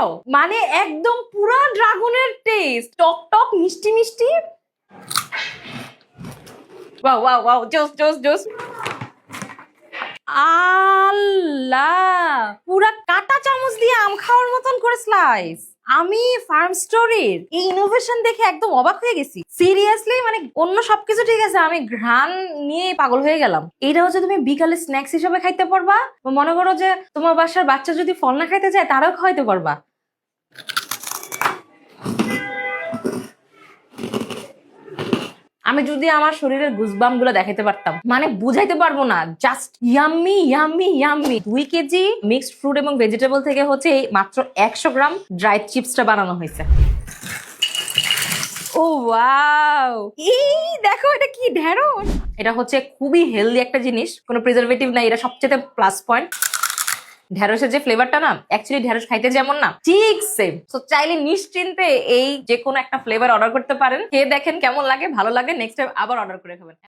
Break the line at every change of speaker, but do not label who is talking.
Wow, মানে একদম পুরা ড্রাগনের টেস্ট, টক টক মিষ্টি মিষ্টি। ওয়াও ওয়াও ওয়াও, জোস জোস জোস। আল্লাহ, পুরা কাঁটা চামচ দিয়ে আম খাওয়ার মতন করে স্লাইস। আমি ফার্ম স্টোরির এই ইনোভেশন দেখে একদম অবাক হয়ে গেছি সিরিয়াসলি। মানে অন্য সবকিছু ঠিক আছে, আমি ঘ্রাণ নিয়ে পাগল হয়ে গেলাম। এইটা হচ্ছে তুমি বিকালে স্ন্যাক্স হিসেবে খাইতে পারবা, মনে করো যে তোমার বাসার বাচ্চা যদি ফল না খাইতে চায় তারাও খাওয়াইতে পারবা। আমি যদি আমার শরীরের গুজবাম গুলো দেখাইতে পারতাম, মানে বুঝাইতে পারবো না, just yummy yummy yummy. 2 KG mixed fruit এবং ভেজিটেবল থেকে হচ্ছে এই মাত্র 100 গ্রাম ড্রাই চিপসটা বানানো হয়েছে। ও ওয়াও, এই দেখো এটা কি ঢেঁড়স। এটা হচ্ছে খুবই হেলদি একটা জিনিস, কোনো প্রিজারভেটিভ নাই, এটা সবচেয়ে প্লাস পয়েন্ট। ঢেঁড়সের যে ফ্লেভারটা না, অ্যাকচুয়ালি ঢেঁড়স খাইতে যেমন না ঠিক সেম। তো চাইলে নিশ্চিন্তে এই যে কোনো একটা ফ্লেভার অর্ডার করতে পারেন, খেয়ে দেখেন কেমন লাগে, ভালো লাগে নেক্সট টাইম আবার অর্ডার করে খাবেন।